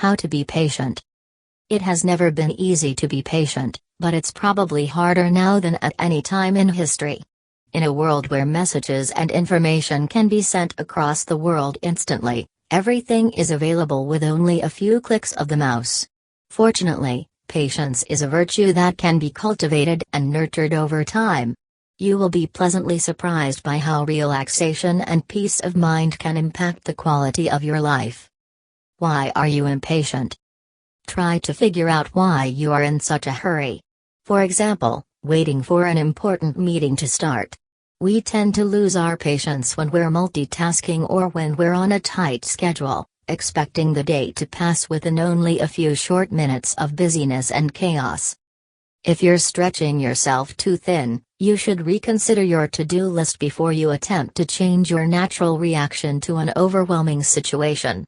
How to be patient. It has never been easy to be patient, but it's probably harder now than at any time in history. In a world where messages and information can be sent across the world instantly, everything is available with only a few clicks of the mouse. Fortunately, patience is a virtue that can be cultivated and nurtured over time. You will be pleasantly surprised by how relaxation and peace of mind can impact the quality of your life. Why are you impatient? Try to figure out why you are in such a hurry. For example, waiting for an important meeting to start. We tend to lose our patience when we're multitasking or when we're on a tight schedule, expecting the day to pass within only a few short minutes of busyness and chaos. If you're stretching yourself too thin, you should reconsider your to-do list before you attempt to change your natural reaction to an overwhelming situation.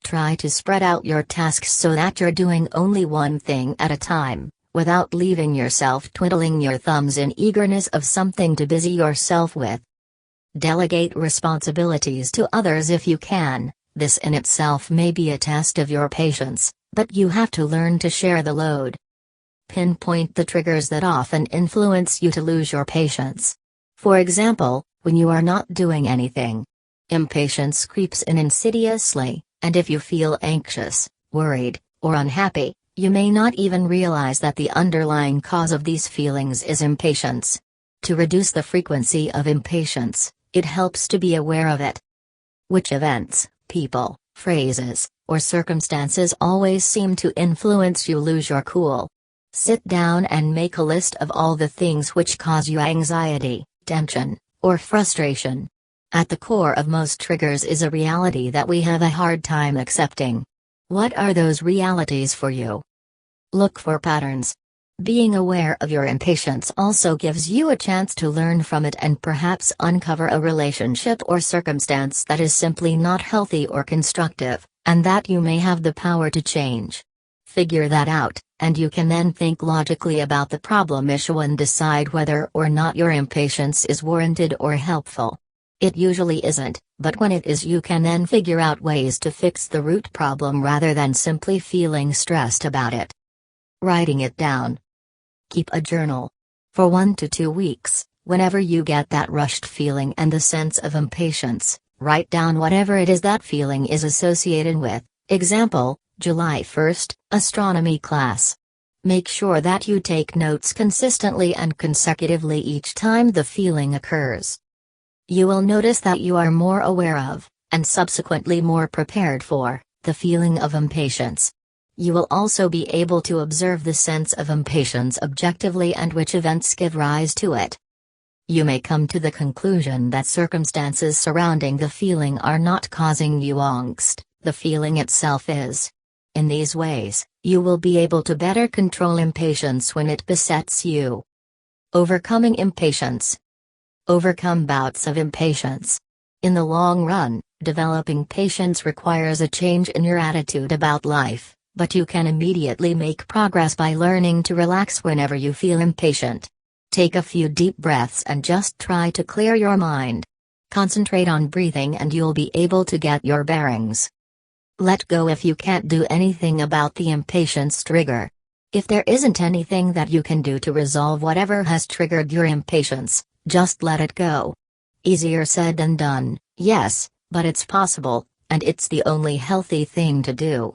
Try to spread out your tasks so that you're doing only one thing at a time, without leaving yourself twiddling your thumbs in eagerness of something to busy yourself with. Delegate responsibilities to others if you can. This in itself may be a test of your patience, but you have to learn to share the load. Pinpoint the triggers that often influence you to lose your patience. For example, when you are not doing anything. Impatience creeps in insidiously, and if you feel anxious, worried, or unhappy, you may not even realize that the underlying cause of these feelings is impatience. To reduce the frequency of impatience, it helps to be aware of it. Which events, people, phrases, or circumstances always seem to influence you lose your cool? Sit down and make a list of all the things which cause you anxiety, tension, or frustration. At the core of most triggers is a reality that we have a hard time accepting. What are those realities for you? Look for patterns. Being aware of your impatience also gives you a chance to learn from it and perhaps uncover a relationship or circumstance that is simply not healthy or constructive, and that you may have the power to change. Figure that out, and you can then think logically about the problem issue and decide whether or not your impatience is warranted or helpful. It usually isn't, but when it is, you can then figure out ways to fix the root problem rather than simply feeling stressed about it. Writing it down. Keep a journal. For 1 to 2 weeks, whenever you get that rushed feeling and the sense of impatience, write down whatever it is that feeling is associated with. Example, July 1st, astronomy class. Make sure that you take notes consistently and consecutively each time the feeling occurs. You will notice that you are more aware of, and subsequently more prepared for, the feeling of impatience. You will also be able to observe the sense of impatience objectively and which events give rise to it. You may come to the conclusion that circumstances surrounding the feeling are not causing you angst, the feeling itself is. In these ways, you will be able to better control impatience when it besets you. Overcoming impatience. Overcome bouts of impatience. In the long run, developing patience requires a change in your attitude about life, but you can immediately make progress by learning to relax whenever you feel impatient. Take a few deep breaths and just try to clear your mind. Concentrate on breathing and you'll be able to get your bearings. Let go if you can't do anything about the impatience trigger. If there isn't anything that you can do to resolve whatever has triggered your impatience, just let it go. Easier said than done, yes, but it's possible, and it's the only healthy thing to do.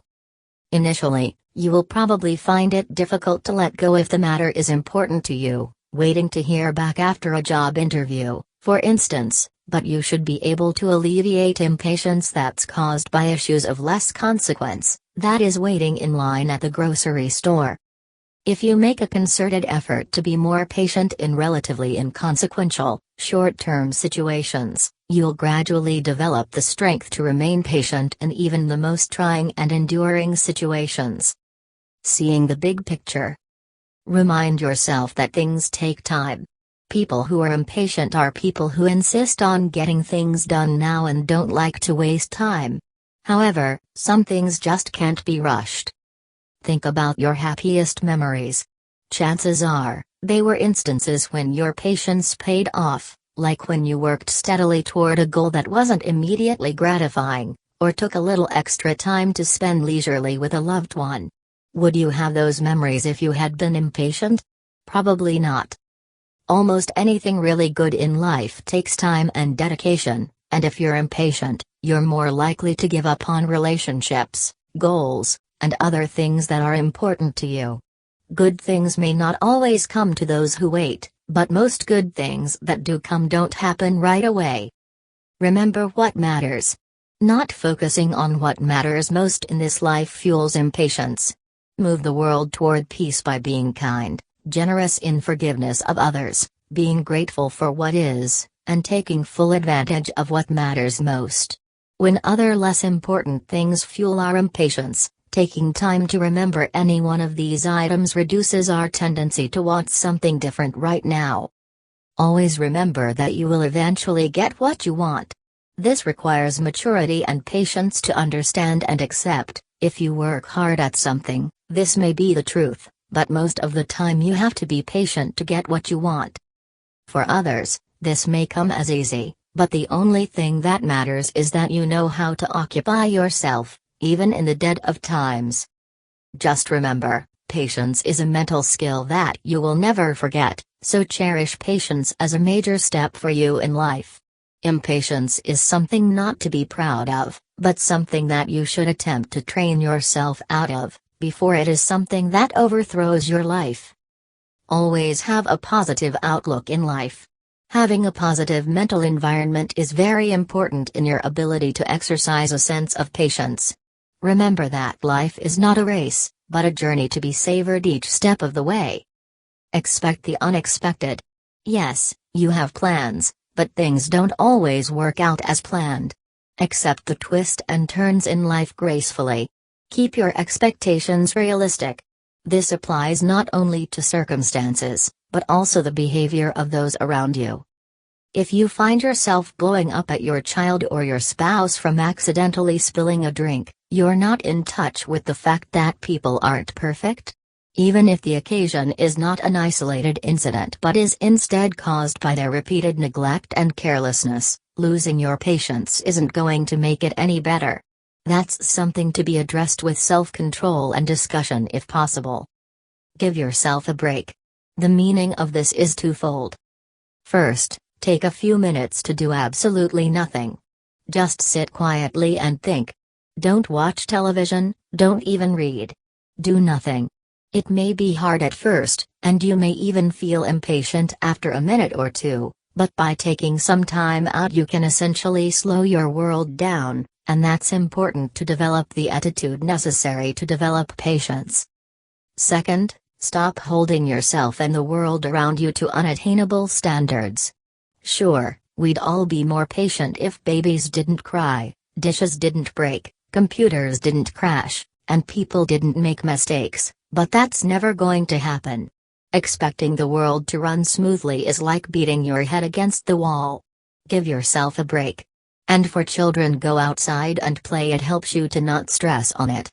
Initially, you will probably find it difficult to let go if the matter is important to you, waiting to hear back after a job interview, for instance, but you should be able to alleviate impatience that's caused by issues of less consequence, that is waiting in line at the grocery store. If you make a concerted effort to be more patient in relatively inconsequential, short-term situations, you'll gradually develop the strength to remain patient in even the most trying and enduring situations. Seeing the big picture. Remind yourself that things take time. People who are impatient are people who insist on getting things done now and don't like to waste time. However, some things just can't be rushed. Think about your happiest memories. Chances are, they were instances when your patience paid off, like when you worked steadily toward a goal that wasn't immediately gratifying, or took a little extra time to spend leisurely with a loved one. Would you have those memories if you had been impatient? Probably not. Almost anything really good in life takes time and dedication, and if you're impatient, you're more likely to give up on relationships, goals, and other things that are important to you. Good things may not always come to those who wait, but most good things that do come don't happen right away. Remember what matters. Not focusing on what matters most in this life fuels impatience. Move the world toward peace by being kind, generous in forgiveness of others, being grateful for what is, and taking full advantage of what matters most. When other less important things fuel our impatience, taking time to remember any one of these items reduces our tendency to want something different right now. Always remember that you will eventually get what you want. This requires maturity and patience to understand and accept. If you work hard at something, this may be the truth, but most of the time you have to be patient to get what you want. For others, this may come as easy, but the only thing that matters is that you know how to occupy yourself, even in the dead of times. Just remember, patience is a mental skill that you will never forget, so cherish patience as a major step for you in life. Impatience is something not to be proud of, but something that you should attempt to train yourself out of, before it is something that overthrows your life. Always have a positive outlook in life. Having a positive mental environment is very important in your ability to exercise a sense of patience. Remember that life is not a race, but a journey to be savored each step of the way. Expect the unexpected. Yes, you have plans, but things don't always work out as planned. Accept the twists and turns in life gracefully. Keep your expectations realistic. This applies not only to circumstances, but also the behavior of those around you. If you find yourself blowing up at your child or your spouse from accidentally spilling a drink, you're not in touch with the fact that people aren't perfect. Even if the occasion is not an isolated incident but is instead caused by their repeated neglect and carelessness, losing your patience isn't going to make it any better. That's something to be addressed with self-control and discussion if possible. Give yourself a break. The meaning of this is twofold. First, take a few minutes to do absolutely nothing. Just sit quietly and think. Don't watch television, don't even read. Do nothing. It may be hard at first, and you may even feel impatient after a minute or two, but by taking some time out you can essentially slow your world down, and that's important to develop the attitude necessary to develop patience. Second, stop holding yourself and the world around you to unattainable standards. Sure, we'd all be more patient if babies didn't cry, dishes didn't break, computers didn't crash, and people didn't make mistakes, but that's never going to happen. Expecting the world to run smoothly is like beating your head against the wall. Give yourself a break. And for children, go outside and play. It helps you to not stress on it.